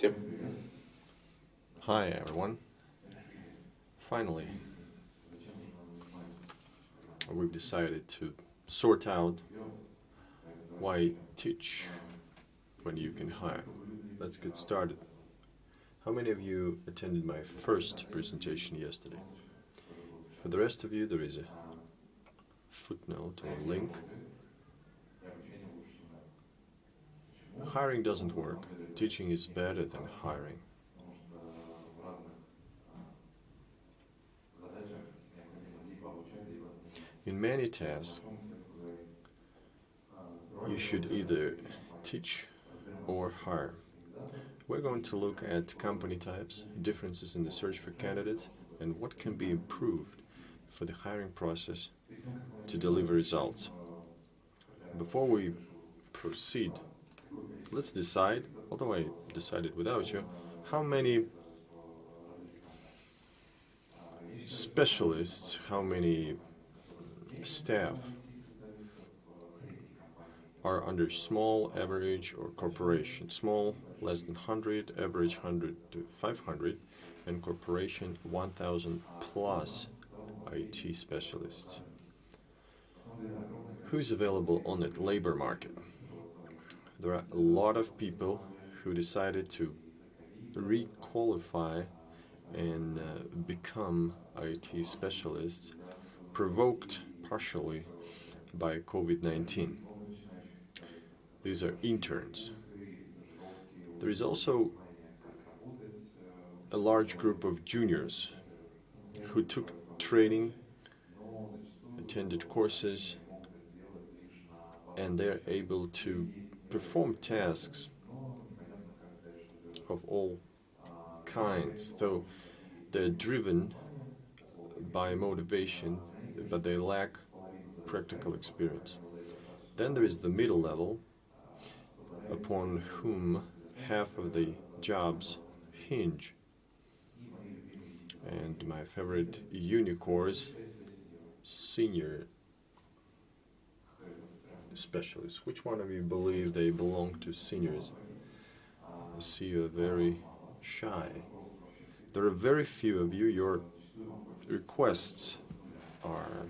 Всем. Hi everyone. Finally, we've decided to sort out why teach when you can hire. Let's get started. How many of you attended my first presentation yesterday? For the rest of you, there is a footnote or link. Hiring doesn't work. Teaching is better than hiring. In many tasks, you should either teach or hire. We're going to look at company types, differences in the search for candidates, and what can be improved for the hiring process to deliver results. Before we proceed, let's decide, although I decided without you, how many specialists, how many staff are under small, average, or corporation. Small, less than 100, average 100 to 500, and corporation 1,000 plus IT specialists. Who's available on the labor market? There are a lot of people who decided to re-qualify and become IT specialists, provoked partially by COVID-19. These are interns. There is also a large group of juniors who took training, attended courses, and they're able to perform tasks of all kinds. So they're driven by motivation, but they lack practical experience. Then there is the middle level, upon whom half of the jobs hinge. And my favorite unicorns, senior specialists. Which one of you believe they belong to seniors? I see you are very shy. There are very few of you. Your requests are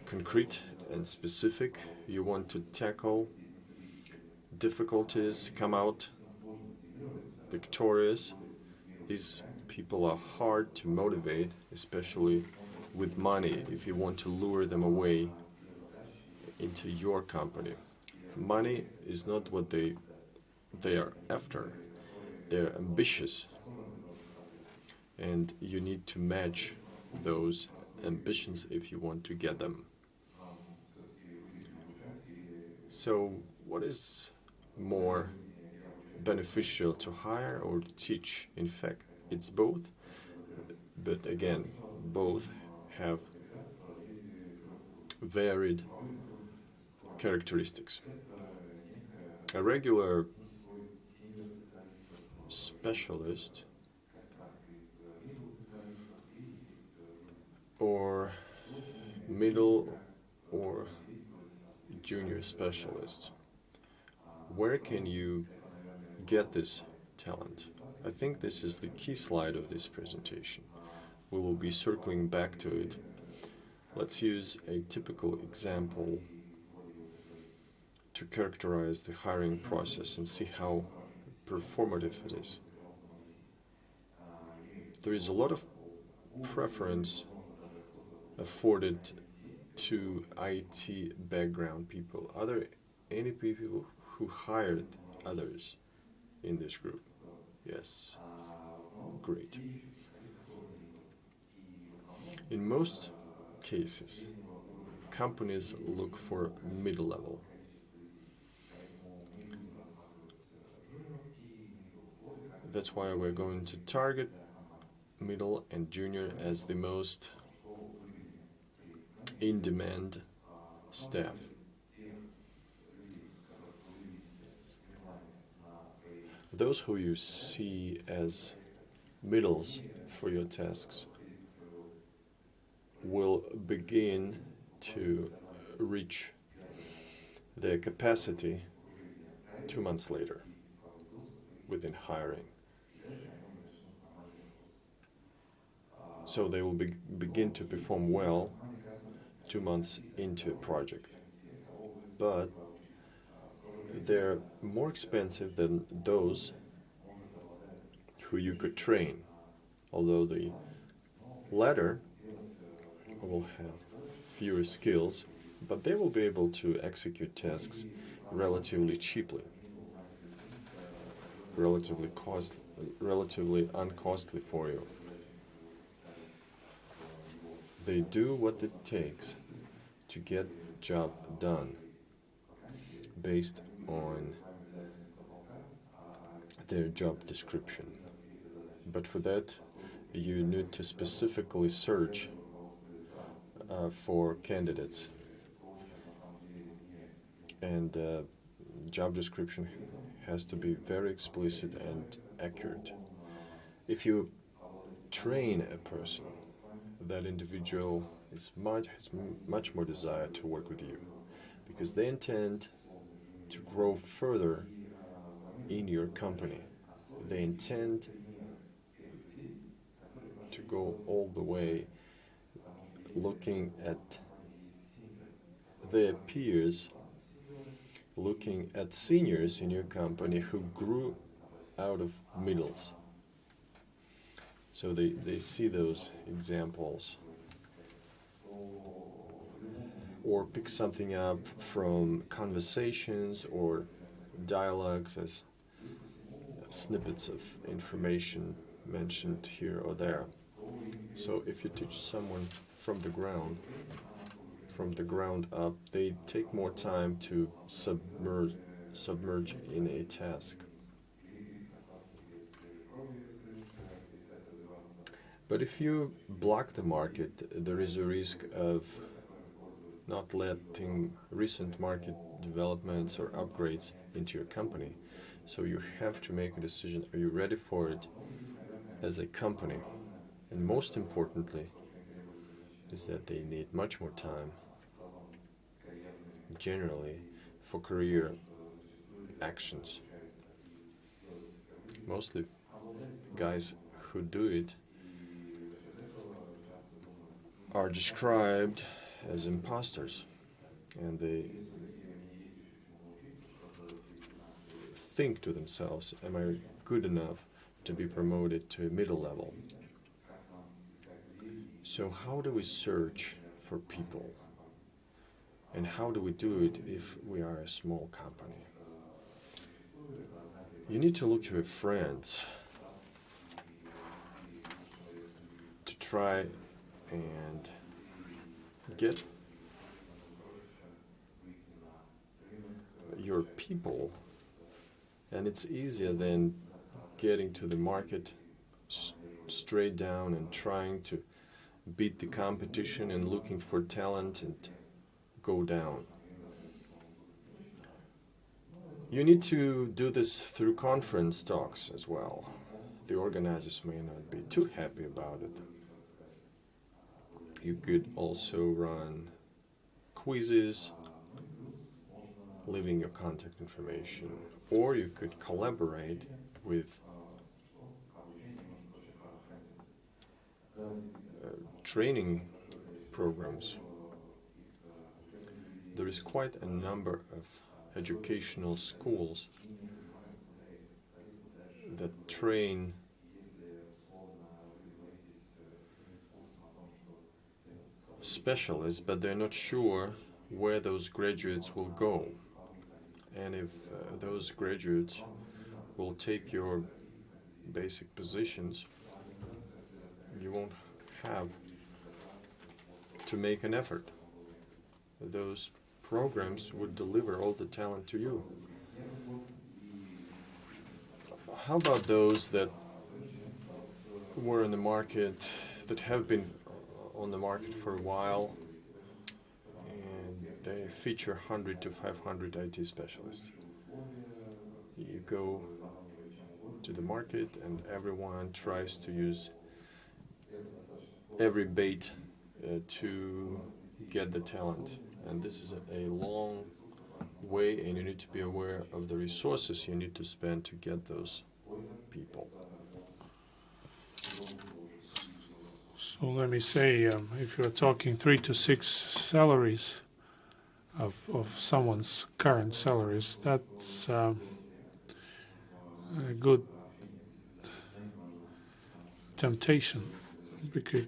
concrete and specific. You want to tackle difficulties, come out victorious. These people are hard to motivate, especially with money, if you want to lure them away into your company. Money is not what they are after. They're ambitious, and you need to match those ambitions if you want to get them. So what is more beneficial, to hire or to teach? In fact, it's both, but again, both have varied characteristics. A regular specialist or middle or junior specialist, where can you get this talent? I think this is the key slide of this presentation. We will be circling back to it. Let's use a typical example to characterize the hiring process and see how performative it is. There is a lot of preference afforded to IT background people. Are there any people who hired others in this group? Yes. Great. In most cases, companies look for middle level. That's why we're going to target middle and junior as the most in-demand staff. Those who you see as middles for your tasks will begin to reach their capacity 2 months later. within hiring. So they will begin to perform well 2 months into a project. But they're more expensive than those who you could train, although the latter will have fewer skills, but they will be able to execute tasks relatively cheaply, relatively uncostly for you. They do what it takes to get job done based on their job description. But for that, you need to specifically search for candidates, and job description has to be very explicit and accurate. If you train a person, that individual has much more desire to work with you, because they intend to grow further in your company. They intend to go all the way, looking at their peers, looking at seniors in your company who grew out of middles. So they see those examples, or pick something up from conversations or dialogues as snippets of information mentioned here or there. So if you teach someone from the ground up, they take more time to submerge in a task. But if you block the market, there is a risk of not letting recent market developments or upgrades into your company. So you have to make a decision, are you ready for it as a company? And most importantly is that they need much more time, generally, for career actions. Mostly guys who do it are described as imposters, and they think to themselves, am I good enough to be promoted to a middle level? So how do we search for people? And how do we do it if we are a small company? You need to look to your friends to try and get your people, and it's easier than getting to the market straight down and trying to beat the competition and looking for talent and go down. You need to do this through conference talks as well. The organizers may not be too happy about it. You could also run quizzes, leaving your contact information, or you could collaborate with training programs. There is quite a number of educational schools that train specialists, but they're not sure where those graduates will go. And if those graduates will take your basic positions, you won't have to make an effort. Those programs would deliver all the talent to you. How about those that were in the market, that have been on the market for a while, and they feature 100 to 500 IT specialists? You go to the market and everyone tries to use every bait to get the talent, and this is a long way, and you need to be aware of the resources you need to spend to get those people. So let me say, if you're talking 3 to 6 salaries of someone's current salaries, that's a good temptation, because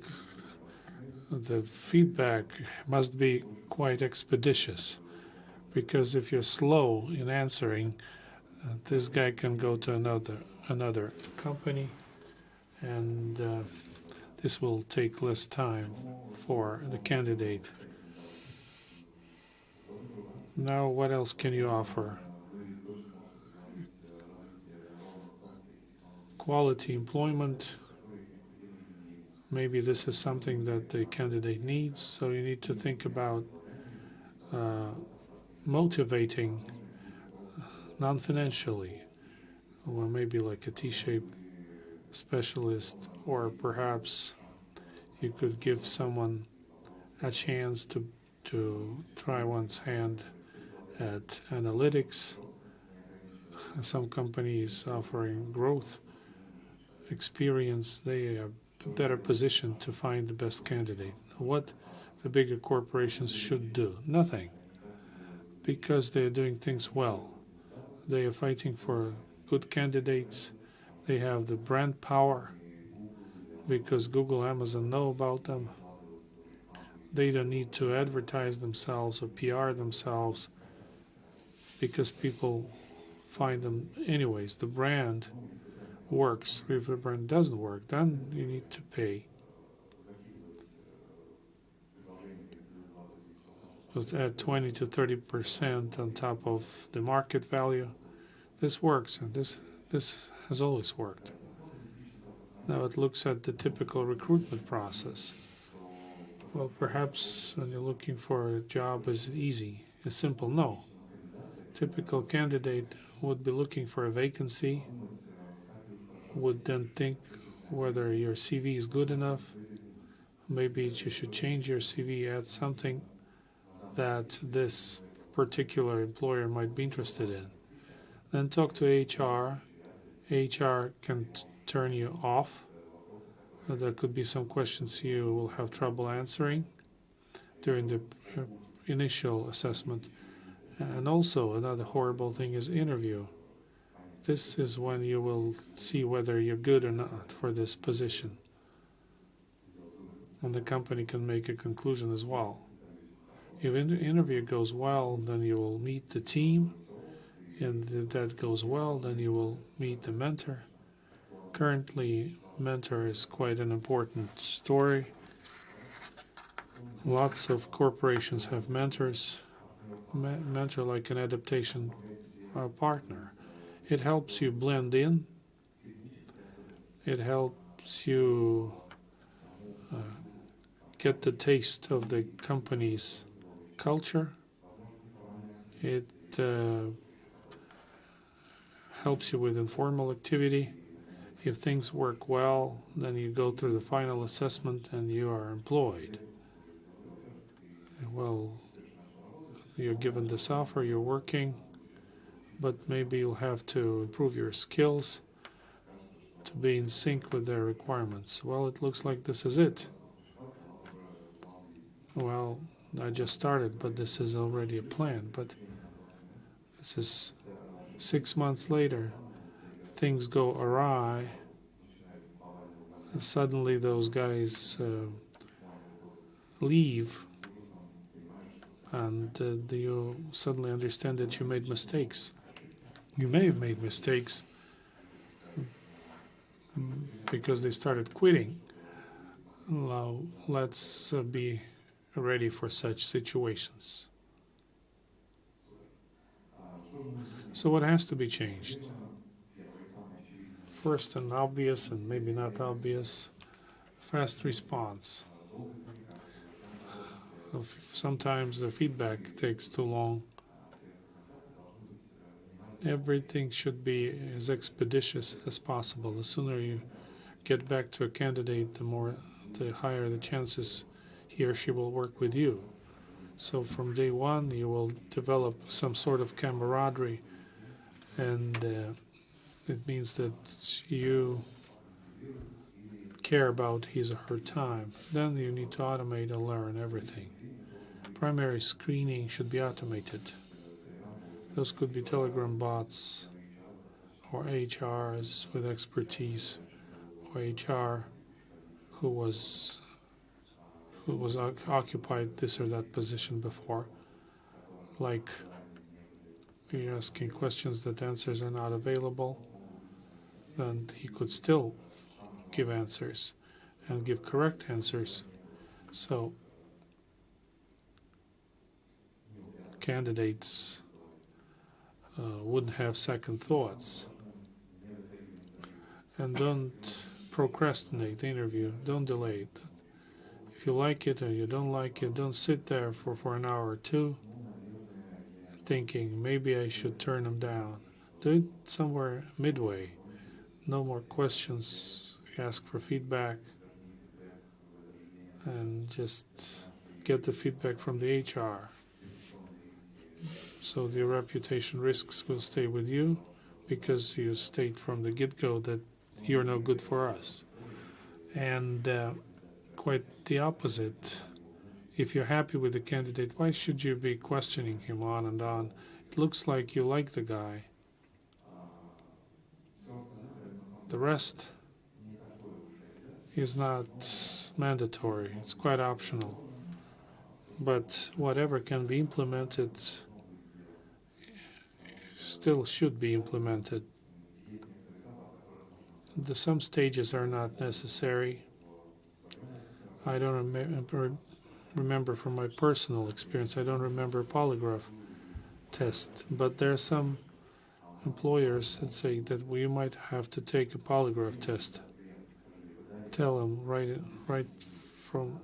the feedback must be quite expeditious. Because if you're slow in answering, this guy can go to another company, and this will take less time for the candidate. Now, what else can you offer? Quality employment. Maybe this is something that the candidate needs, so you need to think about motivating non-financially, or maybe like a T-shaped specialist, or perhaps you could give someone a chance to try one's hand at analytics. Some companies offering growth experience, they are better positioned to find the best candidate. What the bigger corporations should do? Nothing, because they're doing things well. They are fighting for good candidates. They have the brand power because Google, Amazon know about them. They don't need to advertise themselves or PR themselves because people find them anyways. The brand works. If the brand doesn't work, then you need to pay. So add 20 to 30% on top of the market value. This works, and this has always worked. Now it looks at the typical recruitment process. Well, perhaps when you're looking for a job is easy, is simple. No. Typical candidate would be looking for a vacancy, would then think whether your CV is good enough. Maybe you should change your CV, add something that this particular employer might be interested in. Then talk to HR. HR can turn you off. There could be some questions you will have trouble answering during the initial assessment. And also another horrible thing is interview. This is when you will see whether you're good or not for this position. And the company can make a conclusion as well. If the interview goes well, then you will meet the team. And if that goes well, then you will meet the mentor. Currently, mentor is quite an important story. Lots of corporations have mentors. Mentor like an adaptation partner. It helps you blend in. It helps you get the taste of the company's culture. It helps you with informal activity. If things work well, then you go through the final assessment and you are employed. Well, you're given this offer, you're working, but maybe you'll have to improve your skills to be in sync with their requirements. Well, it looks like this is it. Well, I just started, but this is already a plan. But this is 6 months later. Things go awry. And suddenly those guys leave, and you suddenly understand that you made mistakes. You may have made mistakes because they started quitting. Now, let's be ready for such situations. So what has to be changed? First, an obvious and maybe not obvious, fast response. Sometimes the feedback takes too long. Everything should be as expeditious as possible. The sooner you get back to a candidate, the higher the chances he or she will work with you. So from day one, you will develop some sort of camaraderie, and it means that you care about his or her time. Then you need to automate and learn everything. Primary screening should be automated. Those could be Telegram bots or HRs with expertise, or HR who was occupied this or that position before. Like you're asking questions that answers are not available, then he could still give answers and give correct answers. So candidates wouldn't have second thoughts. And don't procrastinate the interview. Don't delay it. If you like it or you don't like it, don't sit there for an hour or two thinking maybe I should turn them down. Do it somewhere midway. No more questions. Ask for feedback and just get the feedback from the HR. So the reputation risks will stay with you because you state from the get-go that you're no good for us. And quite the opposite. If you're happy with the candidate, why should you be questioning him on and on? It looks like you like the guy. The rest is not mandatory. It's quite optional. But whatever can be implemented still should be implemented. Some stages are not necessary. I don't remember from my personal experience, I don't remember a polygraph test, but there are some employers that say that we might have to take a polygraph test. Tell them right from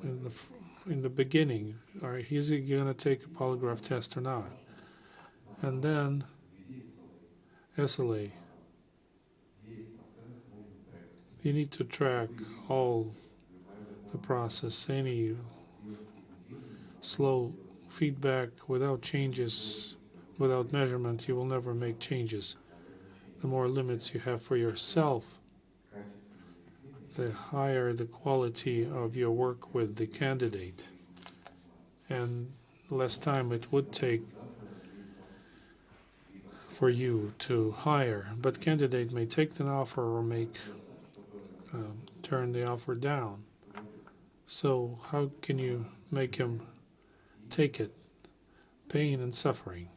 in the beginning, is he going to take a polygraph test or not? And then SLA. You need to track all the process. Any slow feedback without changes, without measurement, you will never make changes. The more limits you have for yourself, the higher the quality of your work with the candidate, and less time it would take for you to hire. But candidate may take an offer or turn the offer down. So how can you make him take it? Pain and suffering.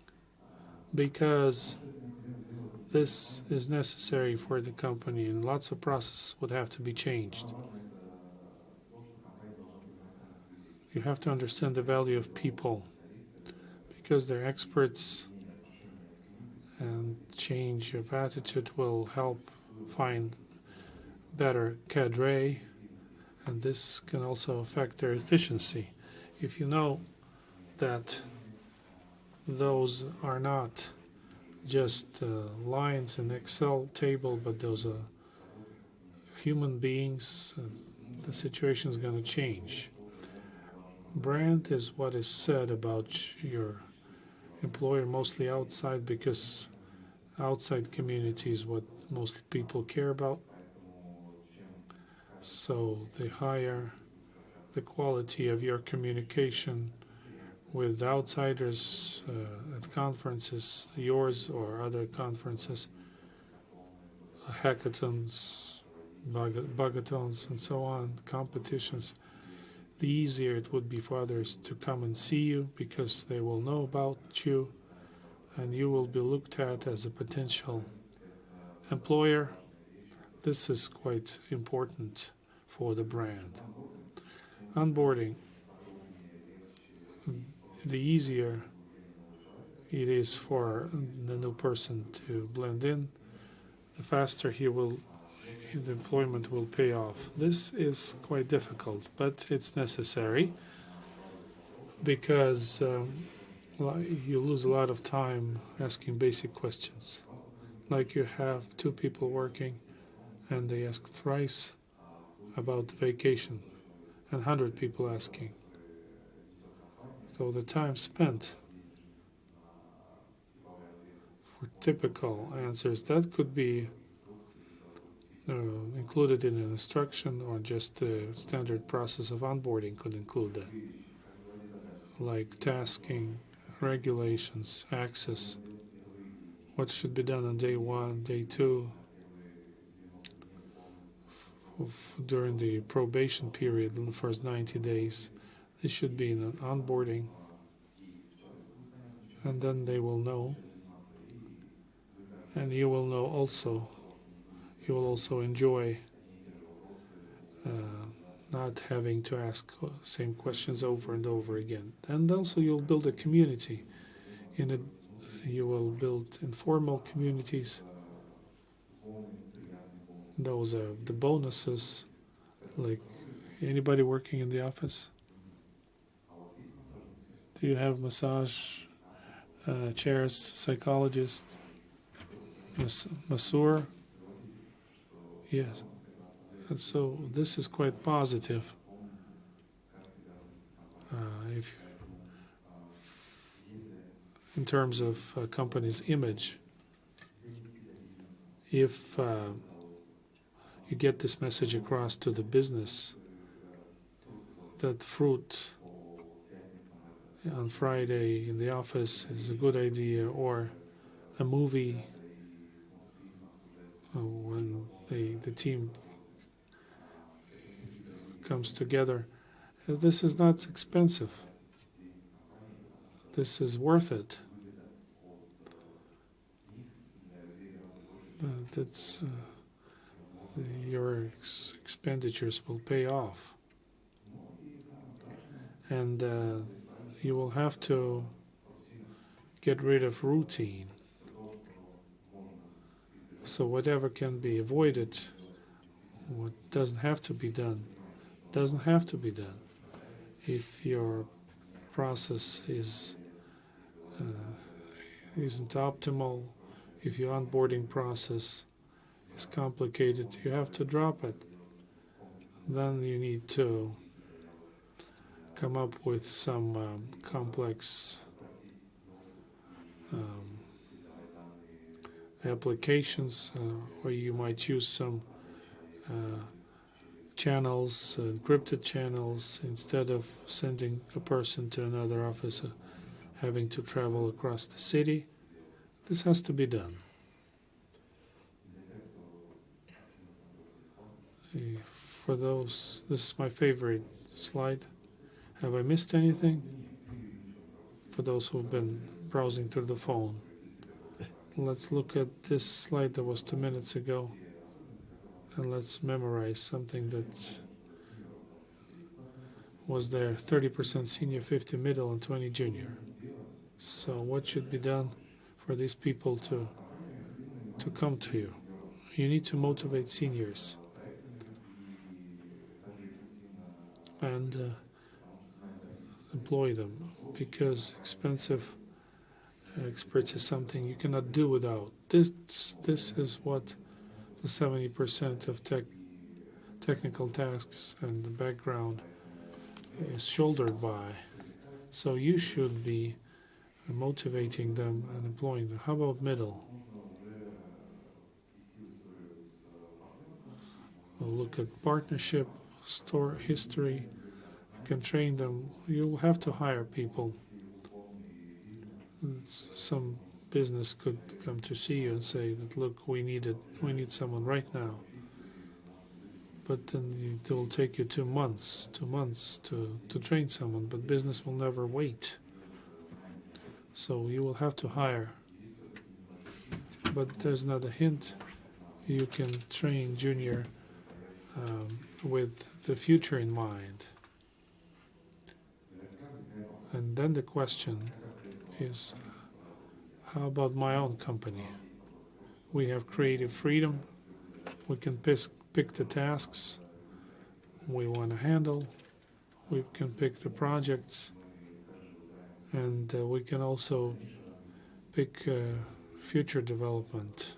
Because this is necessary for the company and lots of processes would have to be changed. You have to understand the value of people because they're experts, and change of attitude will help find better cadre, and this can also affect their efficiency. If you know that those are not just lines in Excel table, but those are human beings, the situation is going to change. Brand is what is said about your employer, mostly outside, because outside community is what most people care about. So the higher the quality of your communication with outsiders at conferences, yours or other conferences, hackathons, bugathons, and so on, competitions, the easier it would be for others to come and see you because they will know about you and you will be looked at as a potential employer. This is quite important for the brand. Onboarding. The easier it is for the new person to blend in, the faster the employment will pay off. This is quite difficult, but it's necessary because you lose a lot of time asking basic questions. Like you have two people working and they ask thrice about vacation and 100 people asking. So the time spent for typical answers, that could be included in an instruction, or just the standard process of onboarding could include that, like tasking, regulations, access, what should be done on day 1, day 2, during the probation period in the first 90 days. This should be in an onboarding, and then they will know, and you will know also. You will also enjoy not having to ask same questions over and over again. And also you'll build a community. You will build informal communities. Those are the bonuses, like anybody working in the office. Do you have massage chairs, psychologist, masseur? Yes. And so this is quite positive. If in terms of a company's image, if you get this message across to the business that fruit on Friday in the office is a good idea, or a movie when the team comes together. This is not expensive. This is worth it. That's your expenditures will pay off, and you will have to get rid of routine. So whatever can be avoided, what doesn't have to be done, doesn't have to be done. If your process isn't optimal, if your onboarding process is complicated, you have to drop it. Then you need to come up with some complex applications, or you might use some channels, encrypted channels, instead of sending a person to another office, having to travel across the city. This has to be done. For those, this is my favorite slide. Have I missed anything? For those who've been browsing through the phone, let's look at this slide that was 2 minutes ago, and let's memorize something that was there. 30% senior, 50 middle, and 20 junior. So what should be done for these people to come to you? You need to motivate seniors and employ them, because expensive experts is something you cannot do without. This is what the 70% of technical tasks and the background is shouldered by. So you should be motivating them and employing them. How about middle? We'll look at partnership, store history. You can train them. You'll have to hire people. Some business could come to see you and say that, look, we need someone right now. But then it will take you 2 months to train someone, but business will never wait. So you will have to hire. But there's another hint. You can train junior with the future in mind. And then the question is, how about my own company? We have creative freedom. We can pick the tasks we want to handle. We can pick the projects, and we can also pick future development.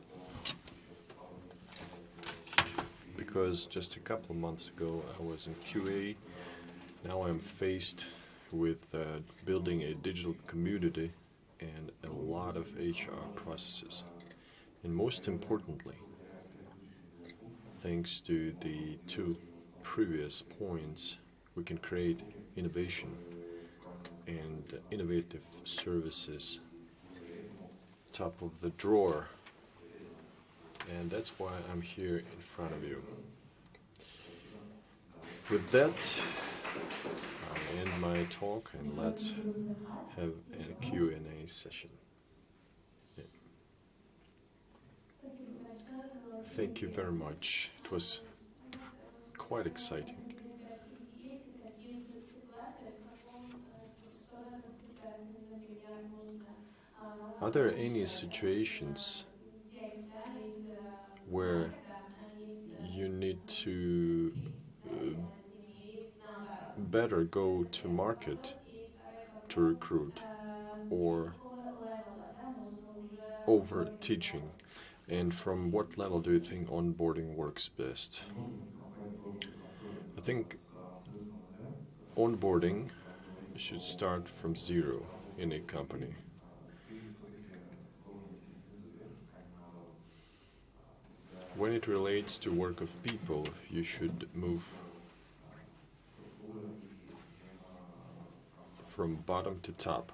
Because just a couple of months ago I was in QA, now I'm faced with building a digital community and a lot of HR processes. And most importantly, thanks to the two previous points, we can create innovation and innovative services top of the drawer. And that's why I'm here in front of you. With that, I'll end my talk and let's have a Q&A session. Yeah. Thank you very much. It was quite exciting. Are there any situations where you need to better go to market to recruit, or over teaching? And from what level do you think onboarding works best? I think onboarding should start from zero in a company. When it relates to work of people, you should move from bottom to top.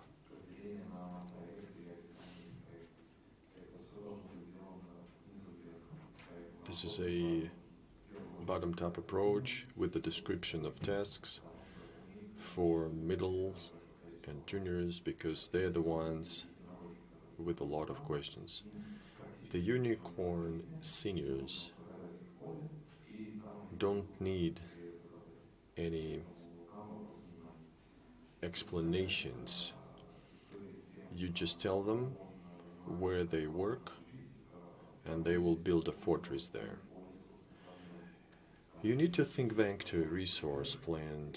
This is a bottom-top approach with the description of tasks for middle and juniors, because they're the ones with a lot of questions. The unicorn seniors don't need any explanations. You just tell them where they work and they will build a fortress there. You need to think back to resource planning.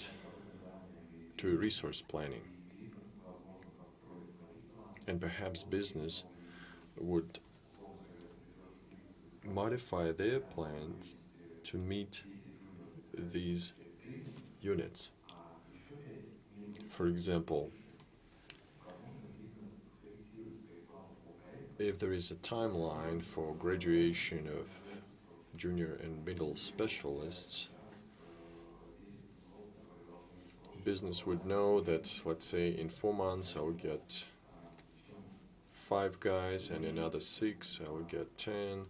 And perhaps business would modify their plans to meet these units. For example, if there is a timeline for graduation of junior and middle specialists, business would know that, let's say, in 4 months I'll get 5 guys, and in another 6 I'll get 10.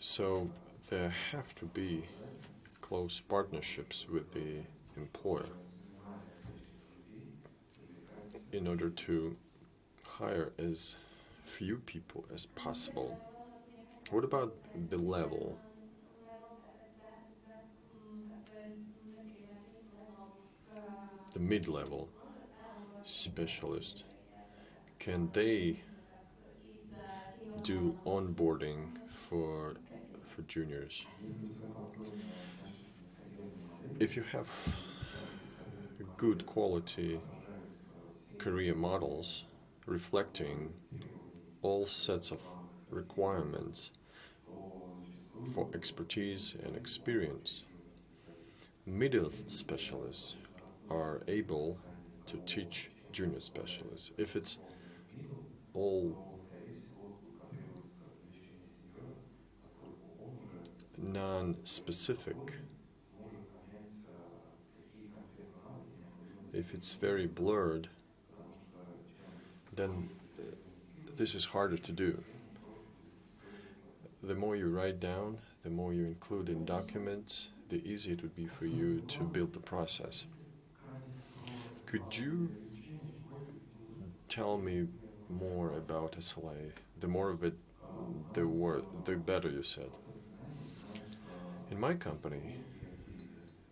So there have to be close partnerships with the employer in order to hire as few people as possible. What about the level? The mid-level specialist, can they do onboarding for juniors? If you have good quality career models reflecting all sets of requirements for expertise and experience, middle specialists are able to teach junior specialists. If it's all non-specific, if it's very blurred, then this is harder to do. The more you write down, the more you include in documents, the easier it would be for you to build the process. Could you tell me more about SLA? The more of it, the better, you said. In my company,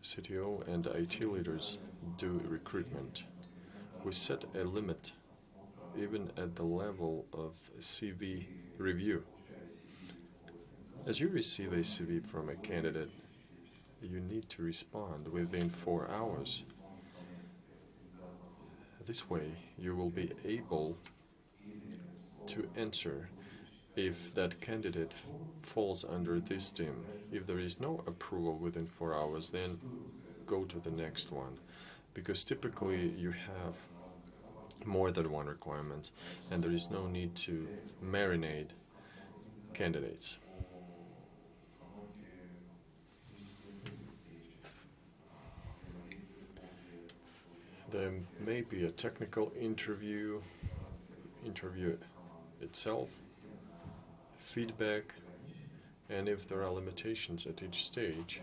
CTO and IT leaders do recruitment. We set a limit even at the level of CV review. As you receive a CV from a candidate, you need to respond within 4 hours. This way, you will be able to answer if that candidate falls under this team. If there is no approval within 4 hours, then go to the next one. Because typically you have more than one requirement, and there is no need to marinate candidates. There may be a technical interview itself, feedback, and if there are limitations at each stage,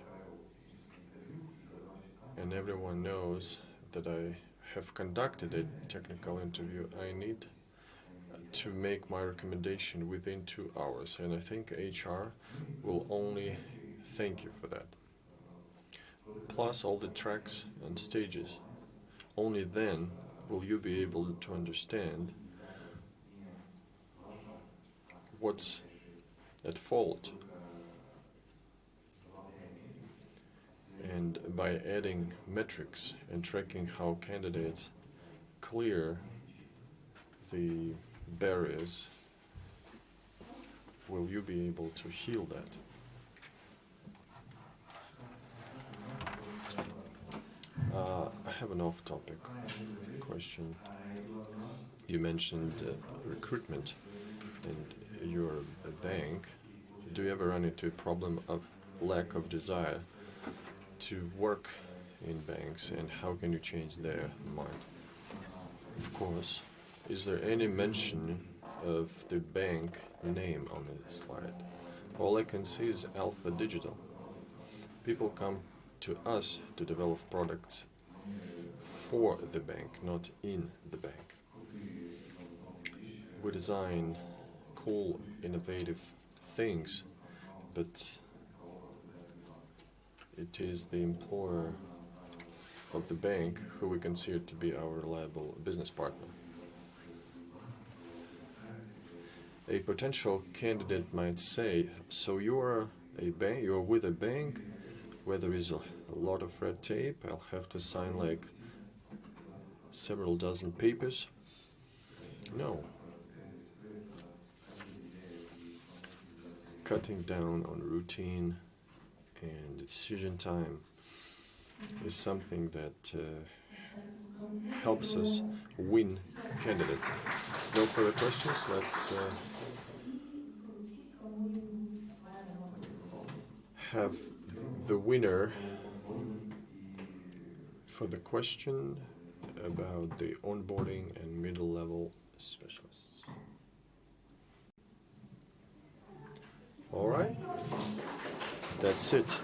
and everyone knows that I have conducted a technical interview, I need to make my recommendation within 2 hours, and I think HR will only thank you for that. Plus all the tracks and stages. Only then will you be able to understand what's at fault. And by adding metrics and tracking how candidates clear the barriers, will you be able to heal that? I have an off-topic question. You mentioned recruitment, and you're a bank. Do you ever run into a problem of lack of desire to work in banks, and how can you change their mind? Of course. Is there any mention of the bank name on the slide? All I can see is Alpha Digital. People come to us to develop products for the bank, not in the bank. We design cool, innovative things, but it is the employer of the bank who we consider to be our reliable business partner. A potential candidate might say, so you're a bank, you're with a bank where there is a lot of red tape, I'll have to sign like several dozen papers. No. Cutting down on routine and decision time is something that helps us win candidates. No further questions? Let's have the winner for the question about the onboarding and middle level specialists. All right, that's it.